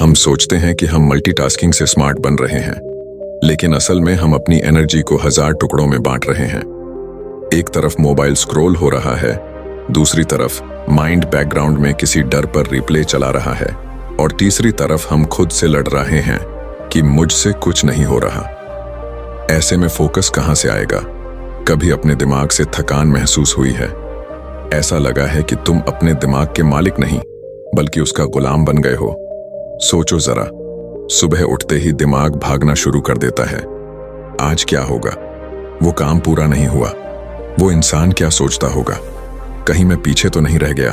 हम सोचते हैं कि हम मल्टीटास्किंग से स्मार्ट बन रहे हैं, लेकिन असल में हम अपनी एनर्जी को 1000 टुकड़ों में बांट रहे हैं। एक तरफ मोबाइल स्क्रॉल हो रहा है, दूसरी तरफ माइंड बैकग्राउंड में किसी डर पर रिप्ले चला रहा है, और तीसरी तरफ हम खुद से लड़ रहे हैं कि मुझसे कुछ नहीं हो रहा। ऐसे में फोकस कहां से आएगा? कभी अपने दिमाग से थकान महसूस हुई है? ऐसा लगा है कि तुम अपने दिमाग के मालिक नहीं बल्कि उसका गुलाम बन गए हो? सोचो जरा, सुबह उठते ही दिमाग भागना शुरू कर देता है। आज क्या होगा? वो काम पूरा नहीं हुआ। वो इंसान क्या सोचता होगा? कहीं मैं पीछे तो नहीं रह गया?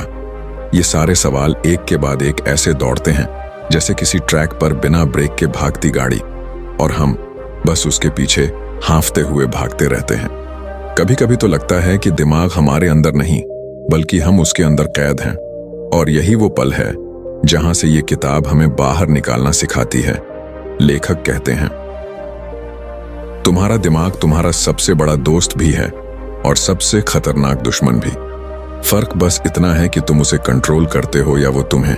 ये सारे सवाल एक के बाद एक ऐसे दौड़ते हैं जैसे किसी ट्रैक पर बिना ब्रेक के भागती गाड़ी, और हम बस उसके पीछे हांफते हुए भागते रहते हैं। कभी कभी तो लगता है कि दिमाग हमारे अंदर नहीं बल्कि हम उसके अंदर कैद हैं, और यही वो पल है जहां से ये किताब हमें बाहर निकालना सिखाती है। लेखक कहते हैं, तुम्हारा दिमाग तुम्हारा सबसे बड़ा दोस्त भी है और सबसे खतरनाक दुश्मन भी। फर्क बस इतना है कि तुम उसे कंट्रोल करते हो या वो तुम्हें।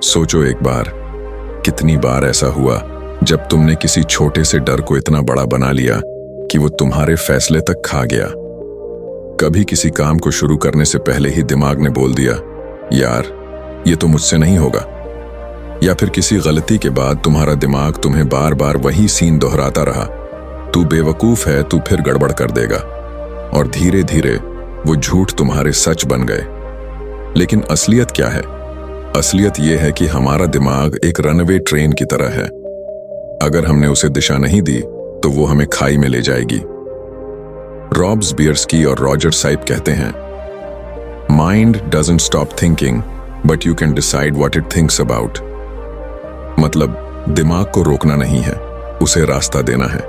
सोचो एक बार, कितनी बार ऐसा हुआ जब तुमने किसी छोटे से डर को इतना बड़ा बना लिया कि वो तुम्हारे फैसले तक खा गया। कभी किसी काम को शुरू करने से पहले ही दिमाग ने बोल दिया, यार ये तो मुझसे नहीं होगा। या फिर किसी गलती के बाद तुम्हारा दिमाग तुम्हें बार बार वही सीन दोहराता रहा, तू बेवकूफ है, तू फिर गड़बड़ कर देगा, और धीरे धीरे वो झूठ तुम्हारे सच बन गए। लेकिन असलियत क्या है? असलियत ये है कि हमारा दिमाग एक रनवे ट्रेन की तरह है। अगर हमने उसे दिशा नहीं दी तो वो हमें खाई में ले जाएगी। रॉब्सबियर्स्की और रॉजर साइप कहते हैं, mind doesn't stop thinking but you can decide what it thinks about. मतलब दिमाग को रोकना नहीं है, उसे रास्ता देना है।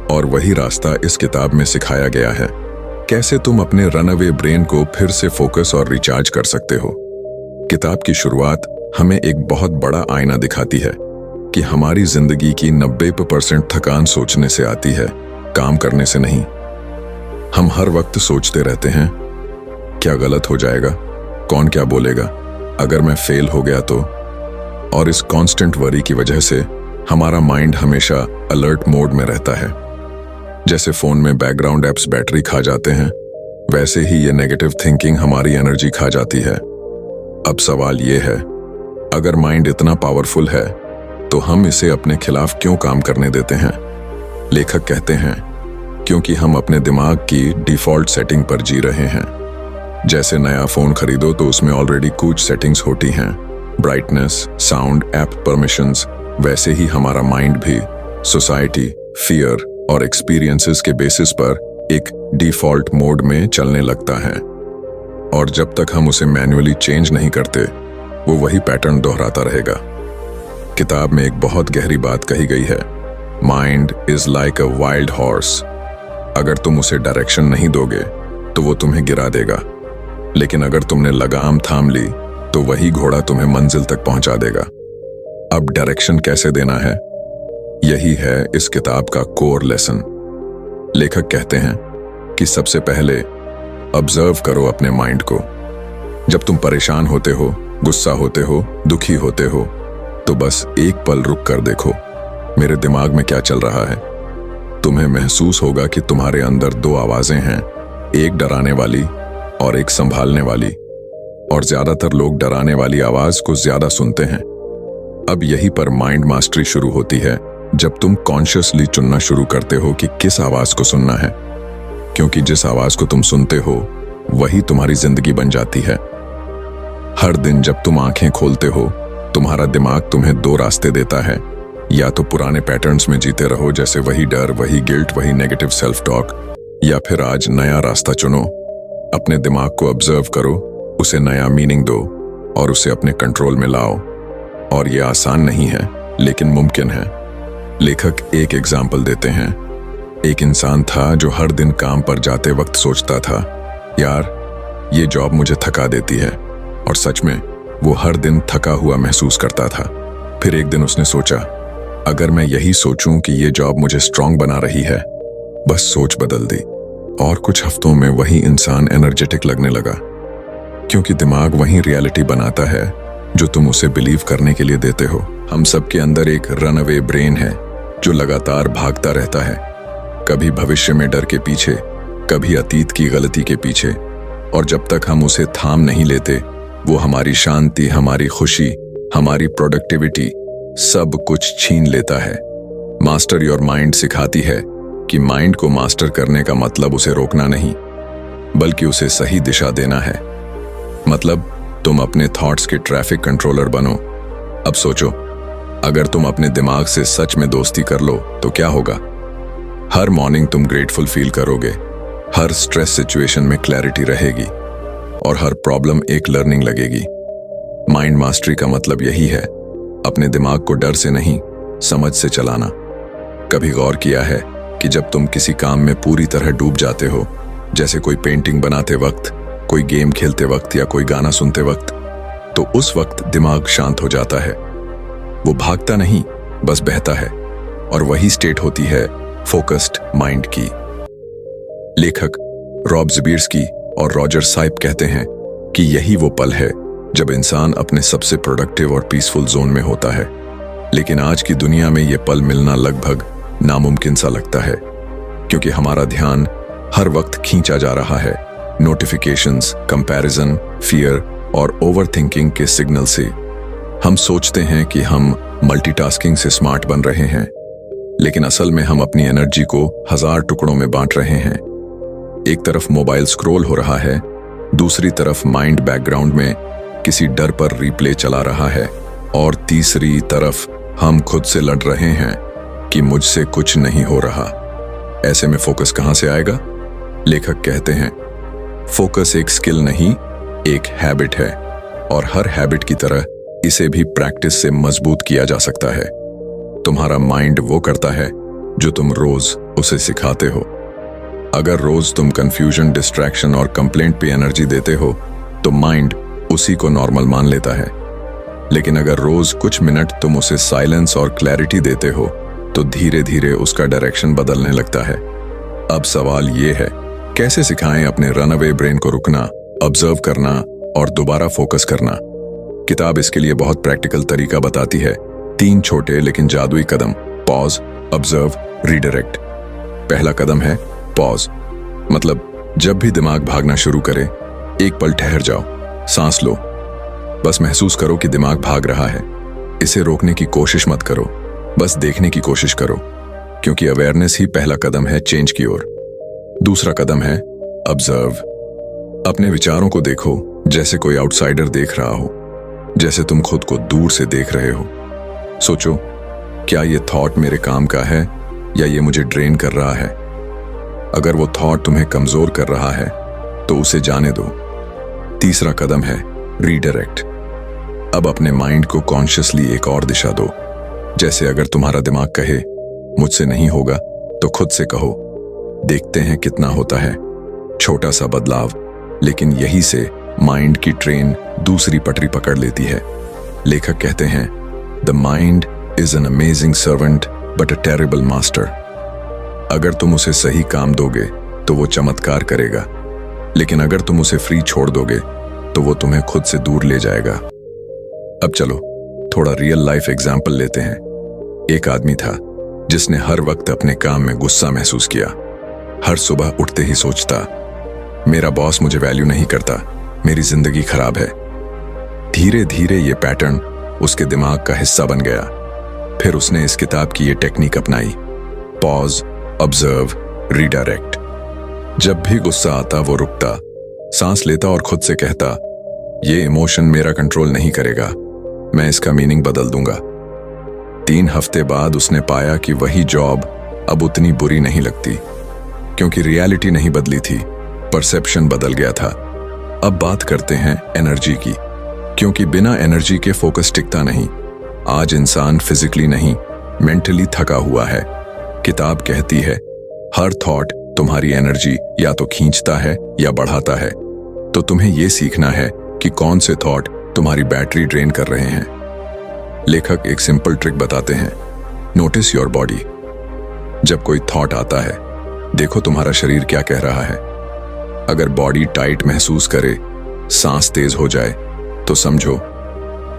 और वही रास्ता इस किताब में सिखाया गया है। कैसे तुम अपने रनअवे ब्रेन को फिर से फोकस और रिचार्ज कर सकते हो। किताब की शुरुआत हमें एक बहुत बड़ा आईना दिखाती है कि हमारी जिंदगी की 90% थकान सोचने से आती है, काम करने से नहीं। हम हर वक्त सोचते रहते हैं, क्या गलत हो जाएगा, कौन क्या बोलेगा, अगर मैं फेल हो गया तो। और इस कांस्टेंट वरी की वजह से हमारा माइंड हमेशा अलर्ट मोड में रहता है। जैसे फोन में बैकग्राउंड एप्स बैटरी खा जाते हैं, वैसे ही ये नेगेटिव थिंकिंग हमारी एनर्जी खा जाती है। अब सवाल ये है, अगर माइंड इतना पावरफुल है तो हम इसे अपने खिलाफ क्यों काम करने देते हैं? लेखक कहते हैं, क्योंकि हम अपने दिमाग की डिफॉल्ट सेटिंग पर जी रहे हैं। जैसे नया फोन खरीदो तो उसमें ऑलरेडी कुछ सेटिंग्स होती हैं, ब्राइटनेस, साउंड, ऐप परमिशंस। वैसे ही हमारा माइंड भी सोसाइटी, फियर और एक्सपीरियंसेस के बेसिस पर एक डिफॉल्ट मोड में चलने लगता है, और जब तक हम उसे मैन्युअली चेंज नहीं करते वो वही पैटर्न दोहराता रहेगा। किताब में एक बहुत गहरी बात कही गई है, mind is like a wild horse. अगर तुम उसे डायरेक्शन नहीं दोगे तो वो तुम्हें गिरा देगा, लेकिन अगर तुमने लगाम थाम ली तो वही घोड़ा तुम्हें मंजिल तक पहुंचा देगा। अब डायरेक्शन कैसे देना है, यही है इस किताब का कोर लेसन। लेखक कहते हैं कि सबसे पहले ऑब्जर्व करो अपने माइंड को। जब तुम परेशान होते हो, गुस्सा होते हो, दुखी होते हो, तो बस एक पल रुक कर देखो, मेरे दिमाग में क्या चल रहा है। तुम्हें महसूस होगा कि तुम्हारे अंदर 2 आवाजें हैं, एक डराने वाली और एक संभालने वाली, और ज्यादातर लोग डराने वाली आवाज को ज्यादा सुनते हैं। अब यही पर माइंड मास्टरी शुरू होती है, जब तुम कॉन्शियसली चुनना शुरू करते हो कि किस आवाज को सुनना है, क्योंकि जिस आवाज को तुम सुनते हो वही तुम्हारी जिंदगी बन जाती है। हर दिन जब तुम आंखें खोलते हो, तुम्हारा दिमाग तुम्हें 2 रास्ते देता है, या तो पुराने पैटर्न्स में जीते रहो, जैसे वही डर, वही गिल्ट, वही नेगेटिव सेल्फ टॉक, या फिर आज नया रास्ता चुनो। अपने दिमाग को ऑब्जर्व करो, उसे नया मीनिंग दो और उसे अपने कंट्रोल में लाओ। और ये आसान नहीं है, लेकिन मुमकिन है। लेखक एक एग्जाम्पल देते हैं। एक इंसान था जो हर दिन काम पर जाते वक्त सोचता था, यार ये जॉब मुझे थका देती है, और सच में वो हर दिन थका हुआ महसूस करता था। फिर एक दिन उसने सोचा, अगर मैं यही सोचूं कि ये जॉब मुझे स्ट्रांग बना रही है। बस सोच बदल दी और कुछ हफ्तों में वही इंसान एनर्जेटिक लगने लगा, क्योंकि दिमाग वही रियलिटी बनाता है जो तुम उसे बिलीव करने के लिए देते हो। हम सबके अंदर एक रनअवे ब्रेन है जो लगातार भागता रहता है, कभी भविष्य में डर के पीछे, कभी अतीत की गलती के पीछे, और जब तक हम उसे थाम नहीं लेते वो हमारी शांति, हमारी खुशी, हमारी प्रोडक्टिविटी सब कुछ छीन लेता है। मास्टर योर माइंड सिखाती है कि माइंड को मास्टर करने का मतलब उसे रोकना नहीं, बल्कि उसे सही दिशा देना है। मतलब तुम अपने थॉट्स के ट्रैफिक कंट्रोलर बनो। अब सोचो, अगर तुम अपने दिमाग से सच में दोस्ती कर लो तो क्या होगा? हर मॉर्निंग तुम ग्रेटफुल फील करोगे, हर स्ट्रेस सिचुएशन में क्लैरिटी रहेगी और हर प्रॉब्लम एक लर्निंग लगेगी। माइंड मास्टरी का मतलब यही है, अपने दिमाग को डर से नहीं, समझ से चलाना। कभी गौर किया है कि जब तुम किसी काम में पूरी तरह डूब जाते हो, जैसे कोई पेंटिंग बनाते वक्त, कोई गेम खेलते वक्त या कोई गाना सुनते वक्त, तो उस वक्त दिमाग शांत हो जाता है। वो भागता नहीं, बस बहता है, और वही स्टेट होती है फोकस्ड माइंड की। लेखक रॉब ज़बीर्स्की और रॉजर साइप कहते हैं कि यही वो पल है जब इंसान अपने सबसे प्रोडक्टिव और पीसफुल जोन में होता है। लेकिन आज की दुनिया में ये पल मिलना लगभग नामुमकिन सा लगता है, क्योंकि हमारा ध्यान हर वक्त खींचा जा रहा है नोटिफिकेशंस, कंपैरिजन, फियर और ओवरथिंकिंग के सिग्नल से। हम सोचते हैं कि हम मल्टीटास्किंग से स्मार्ट बन रहे हैं, लेकिन असल में हम अपनी एनर्जी को 1000 टुकड़ों में बांट रहे हैं। एक तरफ मोबाइल स्क्रॉल हो रहा है, दूसरी तरफ माइंड बैकग्राउंड में किसी डर पर रिप्ले चला रहा है, और तीसरी तरफ हम खुद से लड़ रहे हैं कि मुझसे कुछ नहीं हो रहा। ऐसे में फोकस कहां से आएगा? लेखक कहते हैं, फोकस एक स्किल नहीं, एक हैबिट है, और हर हैबिट की तरह इसे भी प्रैक्टिस से मजबूत किया जा सकता है। तुम्हारा माइंड वो करता है जो तुम रोज उसे सिखाते हो। अगर रोज तुम कंफ्यूजन, डिस्ट्रैक्शन और कंप्लेंट पे एनर्जी देते हो तो माइंड उसी को नॉर्मल मान लेता है। लेकिन अगर रोज कुछ मिनट तुम उसे साइलेंस और क्लैरिटी देते हो तो धीरे धीरे उसका डायरेक्शन बदलने लगता है। अब सवाल ये है, कैसे सिखाएं अपने रनअवे ब्रेन को रुकना, ऑब्जर्व करना और दोबारा फोकस करना? किताब इसके लिए बहुत प्रैक्टिकल तरीका बताती है। 3 छोटे लेकिन जादुई कदम: पॉज, ऑब्जर्व, रीडायरेक्ट। पहला कदम है पॉज। मतलब जब भी दिमाग भागना शुरू करे, एक पल ठहर जाओ, सांस लो, बस महसूस करो कि दिमाग भाग रहा है। इसे रोकने की कोशिश मत करो, बस देखने की कोशिश करो, क्योंकि अवेयरनेस ही पहला कदम है चेंज की ओर। दूसरा कदम है ऑब्जर्व। अपने विचारों को देखो जैसे कोई आउटसाइडर देख रहा हो, जैसे तुम खुद को दूर से देख रहे हो। सोचो, क्या ये थॉट मेरे काम का है या ये मुझे ड्रेन कर रहा है? अगर वो थॉट तुम्हें कमजोर कर रहा है तो उसे जाने दो। तीसरा कदम है रीडायरेक्ट। अब अपने माइंड को कॉन्शियसली एक और दिशा दो। जैसे अगर तुम्हारा दिमाग कहे मुझसे नहीं होगा, तो खुद से कहो देखते हैं कितना होता है। छोटा सा बदलाव, लेकिन यही से माइंड की ट्रेन दूसरी पटरी पकड़ लेती है। लेखक कहते हैं, the mind is an amazing servant but a terrible master. अगर तुम उसे सही काम दोगे तो वो चमत्कार करेगा, लेकिन अगर तुम उसे फ्री छोड़ दोगे तो वो तुम्हें खुद से दूर ले जाएगा। अब चलो थोड़ा रियल लाइफ एग्जाम्पल लेते हैं। एक आदमी था जिसने हर वक्त अपने काम में गुस्सा महसूस किया। हर सुबह उठते ही सोचता, मेरा बॉस मुझे वैल्यू नहीं करता, मेरी जिंदगी खराब है। धीरे धीरे ये पैटर्न उसके दिमाग का हिस्सा बन गया। फिर उसने इस किताब की ये टेक्निक अपनाई, पॉज, ऑब्जर्व, रीडायरेक्ट। जब भी गुस्सा आता वो रुकता, सांस लेता और खुद से कहता, ये इमोशन मेरा कंट्रोल नहीं करेगा, मैं इसका मीनिंग बदल दूंगा। 3 हफ्ते बाद उसने पाया कि वही जॉब अब उतनी बुरी नहीं लगती, क्योंकि रियलिटी नहीं बदली थी, परसेप्शन बदल गया था। अब बात करते हैं एनर्जी की, क्योंकि बिना एनर्जी के फोकस टिकता नहीं। आज इंसान फिजिकली नहीं, मेंटली थका हुआ है। किताब कहती है, हर थॉट तुम्हारी एनर्जी या तो खींचता है या बढ़ाता है। तो तुम्हें यह सीखना है कि कौन से थॉट तुम्हारी बैटरी ड्रेन कर रहे हैं। लेखक एक सिंपल ट्रिक बताते हैं, नोटिस योर बॉडी। जब कोई थॉट आता है, देखो तुम्हारा शरीर क्या कह रहा है। अगर बॉडी टाइट महसूस करे, सांस तेज हो जाए, तो समझो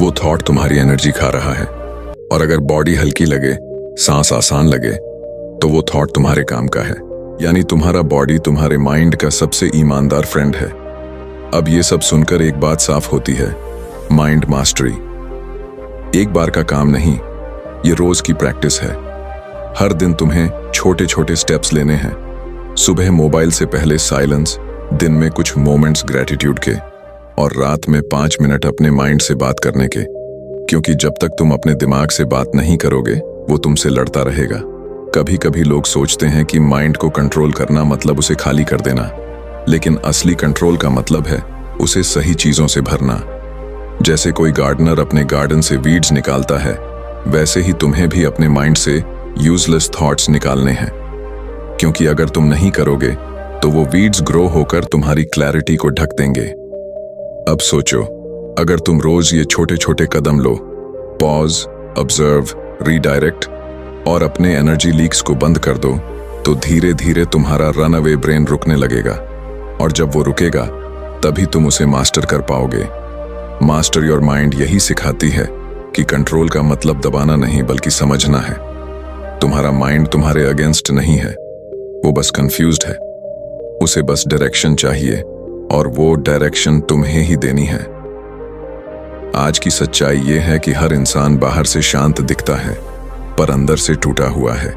वो थॉट तुम्हारी एनर्जी खा रहा है। और अगर बॉडी हल्की लगे, सांस आसान लगे, तो वो थॉट तुम्हारे काम का है। यानी तुम्हारा बॉडी तुम्हारे माइंड का सबसे ईमानदार फ्रेंड है। अब ये सब सुनकर एक बात साफ होती है, माइंड मास्टरी एक बार का काम नहीं, ये रोज की प्रैक्टिस है। हर दिन तुम्हें छोटे छोटे स्टेप्स लेने हैं। सुबह मोबाइल से पहले साइलेंस, दिन में कुछ मोमेंट्स ग्रेटिट्यूड के, और रात में 5 मिनट अपने माइंड से बात करने के। क्योंकि जब तक तुम अपने दिमाग से बात नहीं करोगे, वो तुमसे लड़ता रहेगा। कभी कभी लोग सोचते हैं कि माइंड को कंट्रोल करना मतलब उसे खाली कर देना, लेकिन असली कंट्रोल का मतलब है उसे सही चीजों से भरना। जैसे कोई गार्डनर अपने गार्डन से वीड्स निकालता है, वैसे ही तुम्हें भी अपने माइंड से यूजलेस थॉट्स निकालने हैं। क्योंकि अगर तुम नहीं करोगे तो वो वीड्स ग्रो होकर तुम्हारी क्लैरिटी को ढक देंगे। अब सोचो, अगर तुम रोज ये छोटे छोटे कदम लो, पॉज, ऑब्जर्व, रीडायरेक्ट और अपने एनर्जी लीक्स को बंद कर दो, तो धीरे धीरे तुम्हारा रन अवे ब्रेन रुकने लगेगा। और जब वो रुकेगा, तभी तुम उसे मास्टर कर पाओगे। मास्टर योर माइंड यही सिखाती है कि कंट्रोल का मतलब दबाना नहीं, बल्कि समझना है। तुम्हारा माइंड तुम्हारे अगेंस्ट नहीं है, वो बस कंफ्यूज्ड है। उसे बस डायरेक्शन चाहिए, और वो डायरेक्शन तुम्हें ही देनी है। आज की सच्चाई ये है कि हर इंसान बाहर से शांत दिखता है, पर अंदर से टूटा हुआ है।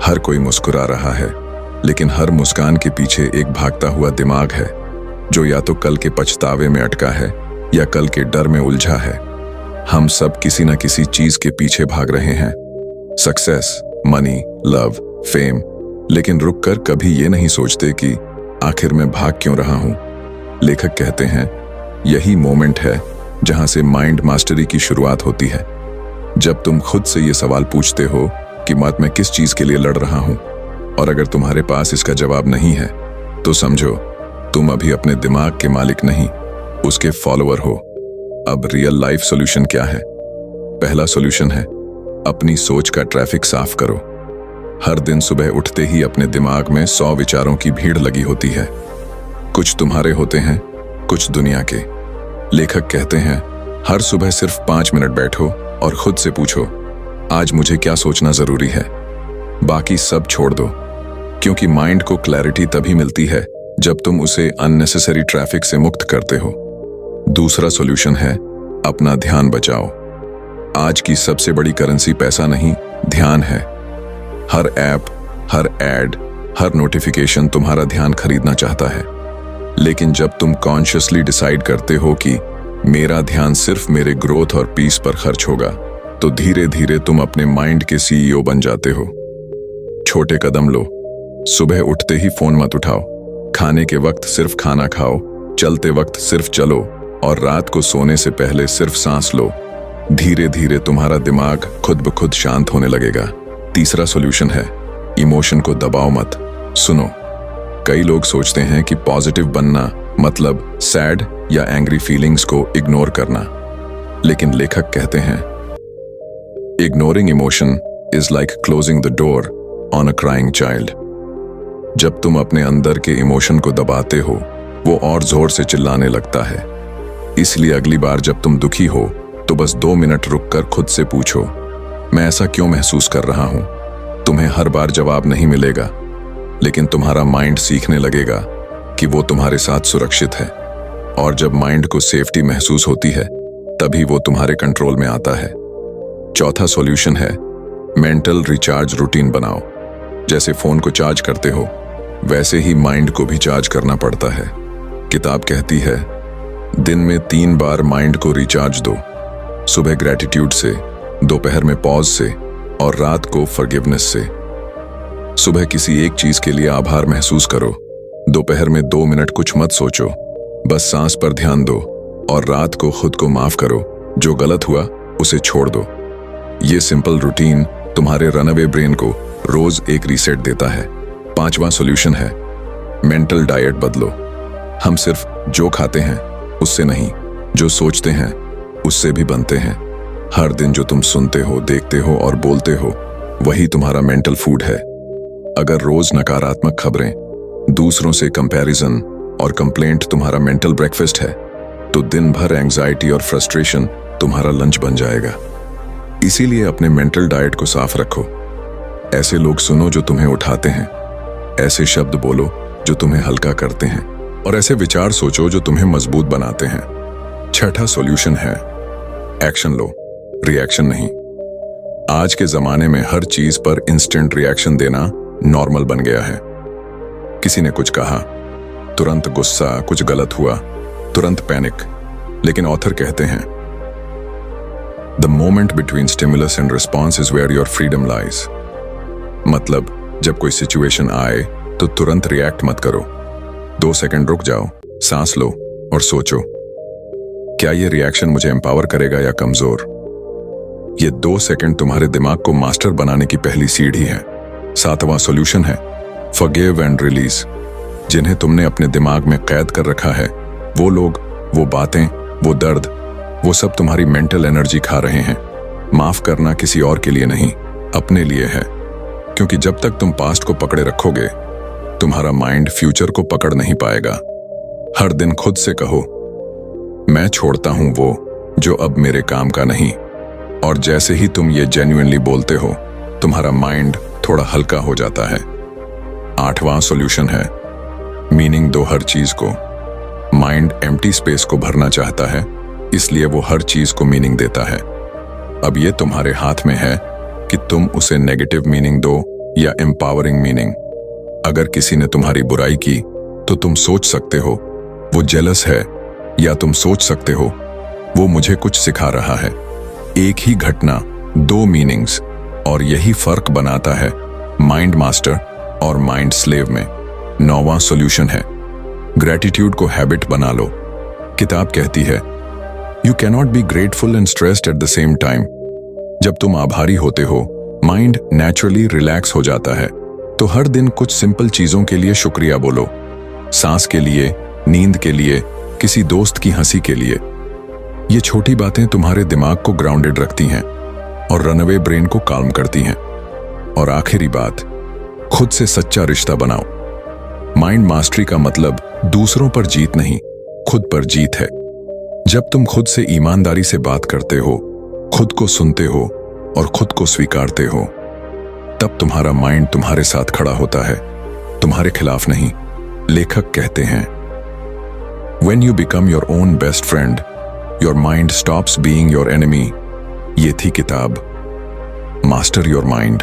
हर कोई मुस्कुरा रहा है, लेकिन हर मुस्कान के पीछे एक भागता हुआ दिमाग है, जो या तो कल के पछतावे में अटका है या कल के डर में उलझा है। हम सब किसी न किसी चीज के पीछे भाग रहे हैं, सक्सेस, मनी, लव, फेम, लेकिन रुककर कभी ये नहीं सोचते कि आखिर मैं भाग क्यों रहा हूं। लेखक कहते हैं, यही मोमेंट है जहां से माइंड मास्टरी की शुरुआत होती है। जब तुम खुद से ये सवाल पूछते हो कि मैं किस चीज के लिए लड़ रहा हूं, और अगर तुम्हारे पास इसका जवाब नहीं है, तो समझो तुम अभी अपने दिमाग के मालिक नहीं, उसके फॉलोअर हो। अब रियल लाइफ सॉल्यूशन क्या है? पहला सॉल्यूशन है, अपनी सोच का ट्रैफिक साफ करो। हर दिन सुबह उठते ही अपने दिमाग में 100 विचारों की भीड़ लगी होती है। कुछ तुम्हारे होते हैं, कुछ दुनिया के। लेखक कहते हैं, हर सुबह सिर्फ 5 मिनट बैठो और खुद से पूछो, आज मुझे क्या सोचना जरूरी है। बाकी सब छोड़ दो, क्योंकि माइंड को क्लैरिटी तभी मिलती है जब तुम उसे अननेसेसरी ट्रैफिक से मुक्त करते हो। दूसरा सॉल्यूशन है, अपना ध्यान बचाओ। आज की सबसे बड़ी करेंसी पैसा नहीं, ध्यान है। हर ऐप, हर एड, हर नोटिफिकेशन तुम्हारा ध्यान खरीदना चाहता है। लेकिन जब तुम कॉन्शियसली डिसाइड करते हो कि मेरा ध्यान सिर्फ मेरे ग्रोथ और पीस पर खर्च होगा, तो धीरे धीरे तुम अपने माइंड के सीईओ बन जाते हो। छोटे कदम लो। सुबह उठते ही फोन मत उठाओ, खाने के वक्त सिर्फ खाना खाओ, चलते वक्त सिर्फ चलो, और रात को सोने से पहले सिर्फ सांस लो। धीरे धीरे तुम्हारा दिमाग खुद ब खुद शांत होने लगेगा। तीसरा सॉल्यूशन है, इमोशन को दबाओ मत। सुनो, कई लोग सोचते हैं कि पॉजिटिव बनना मतलब सैड या एंग्री फीलिंग्स को इग्नोर करना, लेकिन लेखक कहते हैं, ignoring emotion is like closing the door on a crying child. जब तुम अपने अंदर के इमोशन को दबाते हो, वो और जोर से चिल्लाने लगता है। इसलिए अगली बार जब तुम दुखी हो, तो बस 2 मिनट रुककर खुद से पूछो, मैं ऐसा क्यों महसूस कर रहा हूं। तुम्हें हर बार जवाब नहीं मिलेगा, लेकिन तुम्हारा माइंड सीखने लगेगा कि वो तुम्हारे साथ सुरक्षित है। और जब माइंड को सेफ्टी महसूस होती है, तभी वो तुम्हारे कंट्रोल में आता है। चौथा सॉल्यूशन है, मेंटल रिचार्ज रूटीन बनाओ। जैसे फोन को चार्ज करते हो, वैसे ही माइंड को भी चार्ज करना पड़ता है। किताब कहती है, दिन में 3 बार माइंड को रिचार्ज दो। सुबह ग्रेटिट्यूड से, दोपहर में पॉज से, और रात को फॉरगिवनेस से। सुबह किसी एक चीज के लिए आभार महसूस करो, दोपहर में 2 मिनट कुछ मत सोचो, बस सांस पर ध्यान दो, और रात को खुद को माफ करो, जो गलत हुआ उसे छोड़ दो। ये सिंपल रूटीन तुम्हारे रनअवे ब्रेन को रोज एक रीसेट देता है। 5वां सॉल्यूशन है, मेंटल डाइट बदलो। हम सिर्फ जो खाते हैं उससे नहीं, जो सोचते हैं उससे भी बनते हैं। हर दिन जो तुम सुनते हो, देखते हो और बोलते हो, वही तुम्हारा मेंटल फूड है। अगर रोज नकारात्मक खबरें, दूसरों से कंपैरिजन और कंप्लेंट तुम्हारा मेंटल ब्रेकफास्ट है, तो दिन भर एंजाइटी और फ्रस्ट्रेशन तुम्हारा लंच बन जाएगा। इसीलिए अपने मेंटल डाइट को साफ रखो। ऐसे लोग सुनो जो तुम्हें उठाते हैं, ऐसे शब्द बोलो जो तुम्हें हल्का करते हैं, और ऐसे विचार सोचो जो तुम्हें मजबूत बनाते हैं। छठा सॉल्यूशन है एक्शन लो, रिएक्शन नहीं। आज के जमाने में हर चीज पर इंस्टेंट रिएक्शन देना नॉर्मल बन गया है। किसी ने कुछ कहा, तुरंत गुस्सा, कुछ गलत हुआ, तुरंत पैनिक। लेकिन ऑथर कहते हैं, the moment between stimulus and response is where your freedom lies. मतलब जब कोई सिचुएशन आए तो तुरंत रिएक्ट मत करो। 2 सेकंड रुक जाओ, सांस लो और सोचो, क्या ये रिएक्शन मुझे एम्पावर करेगा या कमजोर? ये 2 सेकंड तुम्हारे दिमाग को मास्टर बनाने की पहली सीढ़ी है। 7वां सॉल्यूशन है फॉरगिव एंड रिलीज। जिन्हें तुमने अपने दिमाग में कैद कर रखा है, वो लोग, वो बातें, वो दर्द, वो सब तुम्हारी मेंटल एनर्जी खा रहे हैं। माफ करना किसी और के लिए नहीं, अपने लिए है। क्योंकि जब तक तुम पास्ट को पकड़े रखोगे, तुम्हारा माइंड फ्यूचर को पकड़ नहीं पाएगा। हर दिन खुद से कहो, मैं छोड़ता हूं वो जो अब मेरे काम का नहीं। और जैसे ही तुम ये जेन्युइनली बोलते हो, तुम्हारा माइंड थोड़ा हल्का हो जाता है। 8वां सॉल्यूशन है मीनिंग दो हर चीज को। माइंड एम्प्टी स्पेस को भरना चाहता है, इसलिए वो हर चीज को मीनिंग देता है। अब ये तुम्हारे हाथ में है कि तुम उसे नेगेटिव मीनिंग दो या एम्पावरिंग मीनिंग। अगर किसी ने तुम्हारी बुराई की तो तुम सोच सकते हो वो जेलस है, या तुम सोच सकते हो वो मुझे कुछ सिखा रहा है। एक ही घटना, 2 मीनिंग्स, और यही फर्क बनाता है माइंड मास्टर और माइंड स्लेव में। 9वां सॉल्यूशन है ग्रेटिट्यूड को हैबिट बना लो। किताब कहती है, you cannot be grateful and stressed at the same time. जब तुम आभारी होते हो, माइंड नेचुरली रिलैक्स हो जाता है। तो हर दिन कुछ सिंपल चीजों के लिए शुक्रिया बोलो। सांस के लिए, नींद के लिए, किसी दोस्त की हंसी के लिए। ये छोटी बातें तुम्हारे दिमाग को ग्राउंडेड रखती हैं और रनअवे ब्रेन को काल्म करती हैं। और आखिरी बात, खुद से सच्चा रिश्ता बनाओ। माइंड मास्टरी का मतलब दूसरों पर जीत नहीं, खुद पर जीत है। जब तुम खुद से ईमानदारी से बात करते हो, खुद को सुनते हो और खुद को स्वीकारते हो, तब तुम्हारा माइंड तुम्हारे साथ खड़ा होता है, तुम्हारे खिलाफ नहीं। लेखक कहते हैं, When you become your own best friend, your mind stops being your enemy। ये थी किताब मास्टर योर माइंड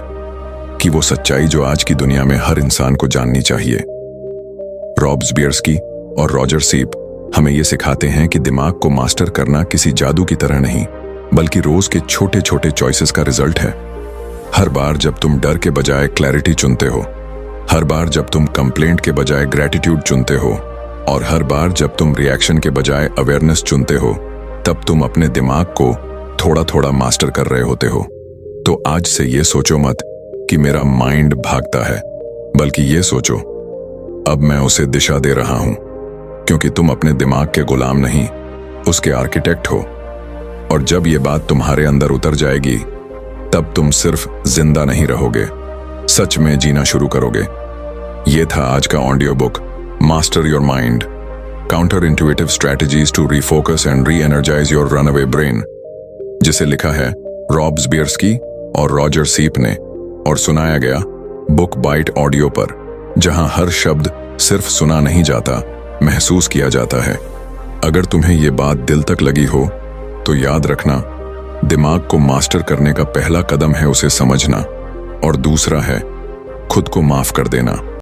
की वो सच्चाई जो आज की दुनिया में हर इंसान को जाननी चाहिए। रॉब्सबियर्स्की और रॉजर सीप हमें ये सिखाते हैं कि दिमाग को मास्टर करना किसी जादू की तरह नहीं, बल्कि रोज के छोटे छोटे चॉइसेस का रिजल्ट है। हर बार जब तुम डर के बजाय क्लैरिटी चुनते हो, हर बार जब तुम कंप्लेंट के बजाय ग्रेटिट्यूड चुनते हो, और हर बार जब तुम रिएक्शन के बजाय अवेयरनेस चुनते हो, तब तुम अपने दिमाग को थोड़ा थोड़ा मास्टर कर रहे होते हो। तो आज से ये सोचो मत कि मेरा माइंड भागता है, बल्कि ये सोचो, अब मैं उसे दिशा दे रहा हूं। क्योंकि तुम अपने दिमाग के गुलाम नहीं, उसके आर्किटेक्ट हो। और जब ये बात तुम्हारे अंदर उतर जाएगी, तब तुम सिर्फ जिंदा नहीं रहोगे, सच में जीना शुरू करोगे। ये था आज का audiobook master your mind, counterintuitive strategies to refocus and reenergize your runaway brain, जिसे लिखा है रॉब्सबियर्स्की और रॉजर सीप ने, और सुनाया गया बुक बाइट ऑडियो पर, जहां हर शब्द सिर्फ सुना नहीं जाता, महसूस किया जाता है। अगर तुम्हें ये बात दिल तक लगी हो तो याद रखना, दिमाग को मास्टर करने का पहला कदम है उसे समझना, और दूसरा है खुद को माफ कर देना।